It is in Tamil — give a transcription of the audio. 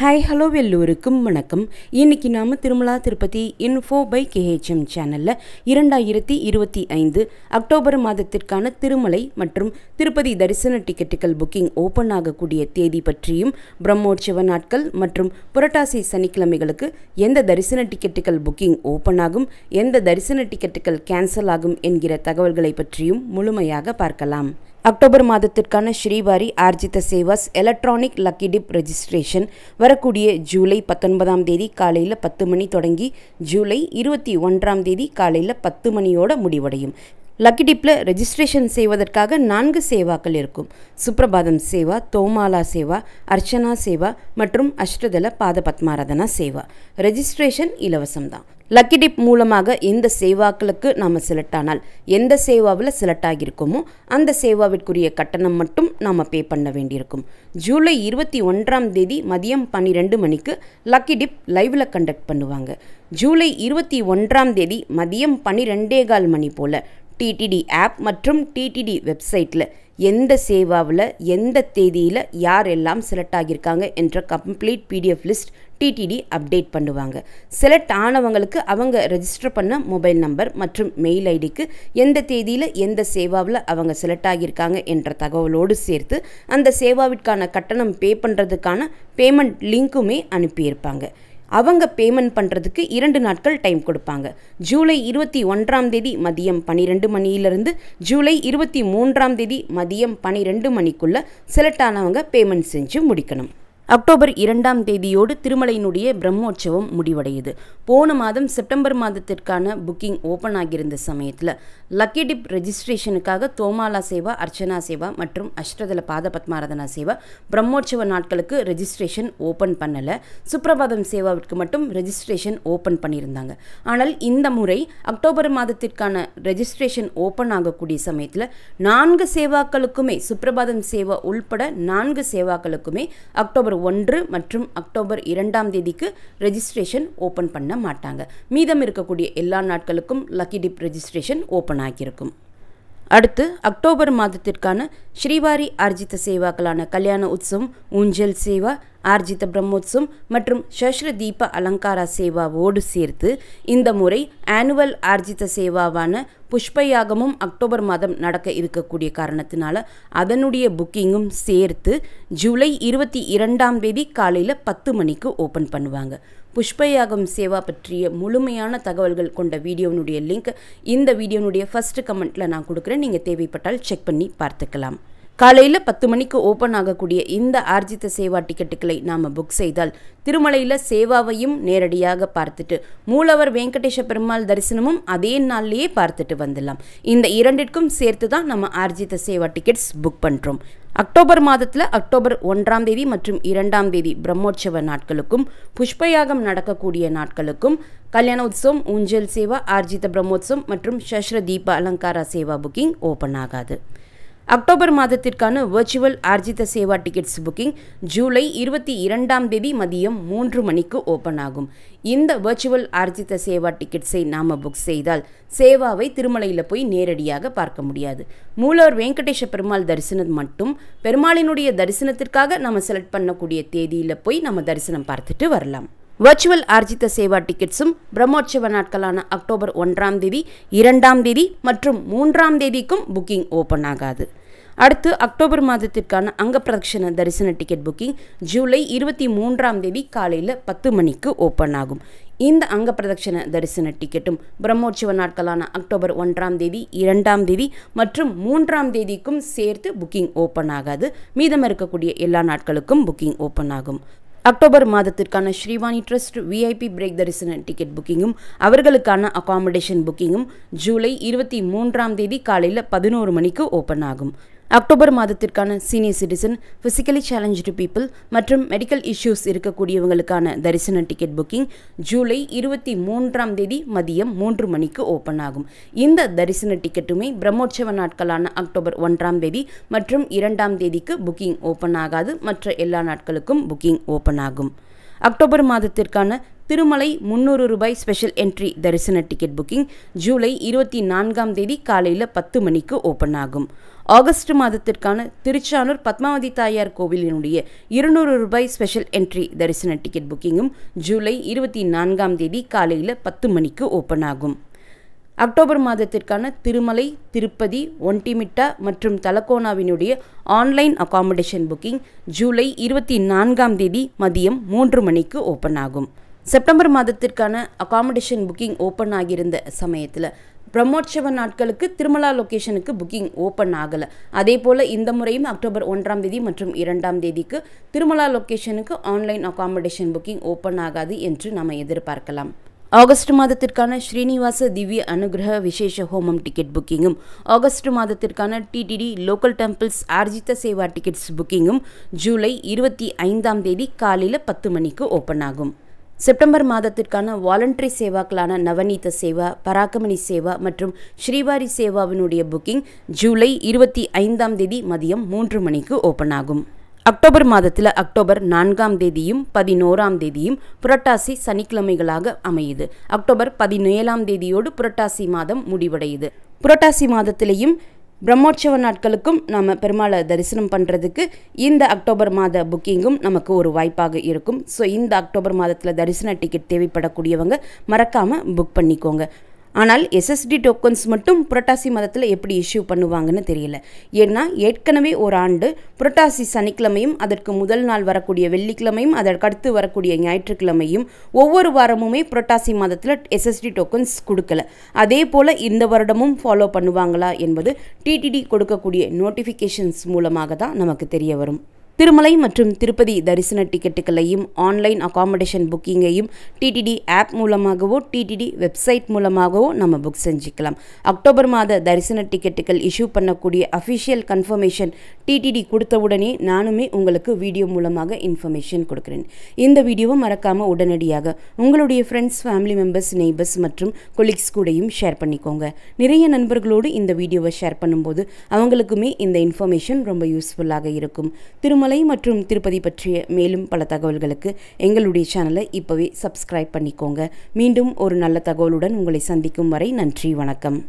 ஹாய் ஹலோ எல்லோருக்கும் வணக்கம். இன்னைக்கு நாம Tirumala Tirupati info by KHM சேனலில் 2025 அக்டோபர் மாதத்திற்கான திருமலை மற்றும் திருப்பதி தரிசன டிக்கெட்டுகள் புக்கிங் ஓப்பன் ஆகக்கூடிய தேதி பற்றியும், பிரம்மோற்சவ நாட்கள் மற்றும் புரட்டாசி சனிக்கிழமைகளுக்கு எந்த தரிசன டிக்கெட்டுகள் புக்கிங் ஓப்பன் ஆகும், எந்த தரிசன டிக்கெட்டுகள் கேன்சல் ஆகும் என்கிற தகவல்களை பற்றியும் முழுமையாக பார்க்கலாம். அக்டோபர் மாதத்திற்கான Srivari Arjitha Sevas electronic lucky dip registration வரக்கூடிய ஜூலை 19ஆம் தேதி காலையில் 10 மணி தொடங்கி ஜூலை 21ஆம் தேதி காலையில் 10 மணியோட முடிவடையும். லக்கி டிப்பில் ரெஜிஸ்ட்ரேஷன் செய்வதற்காக 4 சேவாக்கள் இருக்கும். சுப்ரபாதம் சேவா, தோமாலா சேவா, அர்ச்சனா சேவா மற்றும் அஷ்டதல பாத பத்மாராதனா சேவா. ரெஜிஸ்ட்ரேஷன் இலவசம்தான். லக்கி டிப் மூலமாக எந்த சேவாக்களுக்கு நாம் செலக்ட் ஆனால், எந்த சேவாவில் செலக்ட் ஆகியிருக்கோமோ அந்த சேவாவிற்குரிய கட்டணம் மட்டும் நாம் பே பண்ண வேண்டியிருக்கும். ஜூலை 21ஆம் தேதி மதியம் 12 மணிக்கு லக்கி டிப் லைவில் கண்டக்ட் பண்ணுவாங்க. ஜூலை 21ஆம் தேதி மதியம் 12:15 மணி போல் டிடிடி ஆப் மற்றும் டிடிடி வெப்சைட்டில் எந்த சேவாவில் எந்த தேதியில் யாரெல்லாம் செலக்ட் ஆகியிருக்காங்க என்ற complete PDF list TTD update பண்ணுவாங்க. செலக்ட் ஆனவங்களுக்கு அவங்க ரெஜிஸ்டர் பண்ண மொபைல் நம்பர் மற்றும் மெயில் ஐடிக்கு எந்த தேதியில் எந்த சேவாவில் அவங்க செலக்ட் ஆகியிருக்காங்க என்ற தகவலோடு சேர்த்து அந்த சேவாவிற்கான கட்டணம் பே பண்ணுறதுக்கான பேமெண்ட் லிங்க்குமே அனுப்பியிருப்பாங்க. அவங்க பேமெண்ட் பண்ணுறதுக்கு 2 நாட்கள் டைம் கொடுப்பாங்க. ஜூலை 21ஆம் தேதி மதியம் 12 மணியிலிருந்து ஜூலை 23ஆம் தேதி மதியம் 12 மணிக்குள்ளே செலக்ட் ஆனவங்க பேமெண்ட் செஞ்சு முடிக்கணும். அக்டோபர் 2ஆம் தேதியோடு திருமலையினுடைய பிரம்மோற்சவம் முடிவடையுது. போன மாதம் செப்டம்பர் மாதத்திற்கான புக்கிங் ஓப்பன் ஆகியிருந்த சமயத்தில் லக்கி டிப் ரெஜிஸ்ட்ரேஷனுக்காக தோமாலா சேவா, அர்ச்சனா சேவா மற்றும் அஷ்டதல பாத பத்மாராதனா சேவா பிரம்மோற்சவ நாட்களுக்கு ரெஜிஸ்ட்ரேஷன் ஓப்பன் பண்ணலை. சுப்ரபாதம் சேவாவிற்கு மட்டும் ரெஜிஸ்ட்ரேஷன் ஓப்பன் பண்ணியிருந்தாங்க. ஆனால் இந்த முறை அக்டோபர் மாதத்திற்கான ரெஜிஸ்ட்ரேஷன் ஓப்பன் ஆகக்கூடிய சமயத்தில் 4 சேவாக்களுக்குமே, சுப்ரபாதம் சேவா உள்பட 4 சேவாக்களுக்குமே அக்டோபர் 1 மற்றும் அக்டோபர் 2ஆம் தேதிக்கு ரெஜிஸ்ட்ரேஷன் ஓப்பன் பண்ண மாட்டாங்க. மீதம் இருக்கக்கூடிய எல்லா நாட்களுக்கும் லக்கி டிப் ரெஜிஸ்ட்ரேஷன் ஓப்பன் ஆகியிருக்கும். அடுத்து அக்டோபர் மாதத்திற்கான ஸ்ரீவாரி ஆர்ஜித சேவாக்களான கல்யாண உற்சவம், ஊஞ்சல் சேவா, ஆர்ஜித பிரம்மோத்சவம் மற்றும் சஹஸ்ர தீப அலங்காரா சேவாவோடு சேர்த்து இந்த முறை ஆனுவல் ஆர்ஜித சேவாவான புஷ்பயாகமும் அக்டோபர் மாதம் நடக்க இருக்கக்கூடிய காரணத்தினால அதனுடைய புக்கிங்கும் சேர்த்து ஜூலை 22ஆம் தேதி காலையில் 10 மணிக்கு ஓப்பன் பண்ணுவாங்க. புஷ்பயாகம் சேவா பற்றிய முழுமையான தகவல்கள் கொண்ட வீடியோனுடைய லிங்க் இந்த வீடியோனுடைய ஃபர்ஸ்ட் கமெண்ட்டில் நான் கொடுக்குறேன். நீங்கள் தேவைப்பட்டால் செக் பண்ணி பார்த்துக்கலாம். காலையில் 10 மணிக்கு ஓப்பன் ஆகக்கூடிய இந்த ஆர்ஜித சேவா டிக்கெட்டுகளை நாம் புக் செய்தால் திருமலையில் சேவாவையும் நேரடியாக பார்த்துட்டு மூலவர் வெங்கடேஷ பெருமாள் தரிசனமும் அதே நாள்லேயே பார்த்துட்டு வந்துடலாம். இந்த 2ற்கும் சேர்த்து தான் நம்ம ஆர்ஜித சேவா டிக்கெட்ஸ் புக் பண்ணுறோம். அக்டோபர் மாதத்தில் அக்டோபர் 1ஆம் தேதி மற்றும் 2ஆம் தேதி பிரம்மோற்சவ நாட்களுக்கும், புஷ்பயாகம் நடக்கக்கூடிய நாட்களுக்கும் கல்யாண உற்சவம், ஊஞ்சல் சேவா, ஆர்ஜித பிரம்மோத்சவம் மற்றும் சஹஸ்ர தீப அலங்காரா சேவா புக்கிங் ஓப்பன் ஆகாது. அக்டோபர் மாதத்திற்கான virtual Arjitha Seva tickets booking July 22ஆம் தேதி மதியம் 3 மணிக்கு ஓப்பன் ஆகும். இந்த வர்ச்சுவல் ஆர்ஜித சேவா டிக்கெட்ஸை நாம் புக் செய்தால் சேவாவை திருமலையில் போய் நேரடியாக பார்க்க முடியாது. மூலவர் வெங்கடேஷ பெருமாள் தரிசனம் மட்டும் பெருமாளினுடைய தரிசனத்திற்காக நம்ம செலக்ட் பண்ணக்கூடிய தேதியில் போய் நம்ம தரிசனம் பார்த்துட்டு வரலாம். வர்ச்சுவல் ஆர்ஜித சேவா டிக்கெட்ஸும் பிரம்மோற்சவ நாட்களான அக்டோபர் 1ஆம் தேதி, 2ஆம் தேதி மற்றும் 3ஆம் தேதிக்கும் புக்கிங் ஓப்பன் ஆகாது. அடுத்து அக்டோபர் மாதத்திற்கான அங்க பிரதட்சண தரிசன டிக்கெட் புக்கிங் ஜூலை 23ஆம் தேதி காலையில் 10 மணிக்கு ஓப்பன் ஆகும். இந்த அங்க பிரதட்சண தரிசன டிக்கெட்டும் பிரம்மோற்சவ நாட்களான அக்டோபர் 1ஆம் தேதி, 2ஆம் தேதி மற்றும் 3ஆம் தேதிக்கும் சேர்த்து புக்கிங் ஓப்பன் ஆகாது. மீதம் இருக்கக்கூடிய எல்லா நாட்களுக்கும் புக்கிங் ஓப்பன் ஆகும். அக்டோபர் மாதத்திற்கான ஸ்ரீவாணி ட்ரஸ்ட் VIP பிரேக் தரிசன டிக்கெட் புக்கிங்கும் அவர்களுக்கான அகாமடேஷன் புக்கிங்கும் ஜூலை 23ஆம் தேதி காலையில் 11 மணிக்கு ஓப்பன் ஆகும். அக்டோபர் மாதத்திற்கான senior citizen, physically challenge people மற்றும் மெடிக்கல் இஷ்யூஸ் இருக்கக்கூடியவங்களுக்கான தரிசன டிக்கெட் புக்கிங் ஜூலை 23ஆம் தேதி மதியம் 3 மணிக்கு ஓப்பன் ஆகும். இந்த தரிசன டிக்கெட்டுமே பிரம்மோற்சவ நாட்களான அக்டோபர் 1ஆம் தேதி மற்றும் 2ஆம் தேதிக்கு புக்கிங் ஓப்பன் ஆகாது. மற்ற எல்லா நாட்களுக்கும் புக்கிங் ஓப்பன் ஆகும். அக்டோபர் மாதத்திற்கான திருமலை 300 ரூபாய் ஸ்பெஷல் என்ட்ரி தரிசன டிக்கெட் புக்கிங் ஜூலை 24ஆம் தேதி காலையில் 10 மணிக்கு ஓப்பன் ஆகும். ஆகஸ்ட் மாதத்திற்கான திருச்சானூர் பத்மாவதி தாயார் கோவிலினுடைய 200 ரூபாய் ஸ்பெஷல் என்ட்ரி தரிசன டிக்கெட் புக்கிங்கும் ஜூலை 24ஆம் தேதி காலையில் 10 மணிக்கு ஓப்பன் ஆகும். அக்டோபர் மாதத்திற்கான திருமலை, திருப்பதி, ஒண்டிமிட்டா மற்றும் தலக்கோனாவினுடைய ஆன்லைன் அகாமடேஷன் புக்கிங் ஜூலை 24ஆம் தேதி மதியம் 3 மணிக்கு ஓப்பன் ஆகும். செப்டம்பர் மாதத்திற்கான அகாமடேஷன் புக்கிங் ஓப்பன் ஆகியிருந்த சமயத்தில் பிரம்மோற்சவ நாட்களுக்கு திருமலா லொக்கேஷனுக்கு புக்கிங் ஓப்பன் ஆகலை. அதே போல் இந்த முறையும் அக்டோபர் 1ஆம் தேதி மற்றும் 2ஆம் தேதிக்கு திருமலா லொக்கேஷனுக்கு ஆன்லைன் அகாமடேஷன் புக்கிங் ஓப்பன் ஆகாது என்று நாம் எதிர்பார்க்கலாம். ஆகஸ்ட் மாதத்திற்கான ஸ்ரீனிவாச திவ்ய அனுகிரக விசேஷ ஹோமம் டிக்கெட் புக்கிங்கும், ஆகஸ்ட் மாதத்திற்கான TTD local temples Arjitha Seva tickets புக்கிங்கும் ஜூலை 25ஆம் தேதி காலையில் 10 மணிக்கு ஓப்பன் ஆகும். செப்டம்பர் மாதத்திற்கான வாலண்டரி சேவாக்களான நவநீத சேவா, பராக்கமணி சேவா மற்றும் ஸ்ரீவாரி சேவாவினுடைய புக்கிங் ஜூலை 25ஆம் தேதி மதியம் 3 மணிக்கு ஓப்பன் ஆகும். அக்டோபர் மாதத்தில் அக்டோபர் 4ஆம் தேதியும் 11ஆம் தேதியும் புரட்டாசி சனிக்கிழமைகளாக அமையுது. அக்டோபர் 17ஆம் தேதியோடு புரட்டாசி மாதம் முடிவடையுது. புரட்டாசி மாதத்திலையும் பிரம்மோற்சவ நாட்களுக்கும் நாம் பெருமாளை தரிசனம் பண்ணுறதுக்கு இந்த அக்டோபர் மாத புக்கிங்கும் நமக்கு ஒரு வாய்ப்பாக இருக்கும். ஸோ இந்த அக்டோபர் மாதத்தில் தரிசன டிக்கெட் தேவைப்படக்கூடியவங்க மறக்காமல் புக் பண்ணிக்கோங்க. ஆனால் எஸ்எஸ்டி டோக்கன்ஸ் மட்டும் புரட்டாசி மாதத்தில் எப்படி இஷ்யூ பண்ணுவாங்கன்னு தெரியல. ஏன்னா ஏற்கனவே ஒரு ஆண்டு புரட்டாசி சனிக்கிழமையும் அதற்கு முதல் நாள் வரக்கூடிய வெள்ளிக்கிழமையும் அதற்கடுத்து வரக்கூடிய ஞாயிற்றுக்கிழமையும் ஒவ்வொரு வாரமுமே புரட்டாசி மாதத்தில் எஸ்எஸ்டி டோக்கன்ஸ் கொடுக்கல. அதே போல் இந்த வருடமும் ஃபாலோ பண்ணுவாங்களா என்பது டிடிடி கொடுக்கக்கூடிய நோட்டிஃபிகேஷன்ஸ் மூலமாக தான் நமக்கு தெரிய வரும். திருமலை மற்றும் திருப்பதி தரிசன டிக்கெட்டுகளையும் ஆன்லைன் அகாமடேஷன் புக்கிங்கையும் டிடிடி ஆப் மூலமாகவோ டிடிடி வெப்சைட் மூலமாகவோ நம்ம புக் செஞ்சுக்கலாம். அக்டோபர் மாத தரிசன டிக்கெட்டுகள் இஷ்யூ பண்ணக்கூடிய அஃபிஷியல் கன்ஃபர்மேஷன் டிடிடி கொடுத்தவுடனே நானுமே உங்களுக்கு வீடியோ மூலமாக இன்ஃபர்மேஷன் கொடுக்குறேன். இந்த வீடியோவை மறக்காமல் உடனடியாக உங்களுடைய ஃப்ரெண்ட்ஸ், ஃபேமிலி மெம்பர்ஸ், நெய்பர்ஸ் மற்றும் கொலீக்ஸ் கூடயும் ஷேர் பண்ணிக்கோங்க. நிறைய நண்பர்களோடு இந்த வீடியோவை ஷேர் பண்ணும்போது அவங்களுக்குமே இந்த இன்ஃபர்மேஷன் ரொம்ப யூஸ்ஃபுல்லாக இருக்கும். திருமலை மற்றும் திருப்பதி பற்றிய மேலும் பல தகவல்களுக்கு எங்களுடைய சேனலை இப்போவே சப்ஸ்கிரைப் பண்ணிக்கோங்க. மீண்டும் ஒரு நல்ல தகவலுடன் உங்களை சந்திக்கும் வரை நன்றி, வணக்கம்.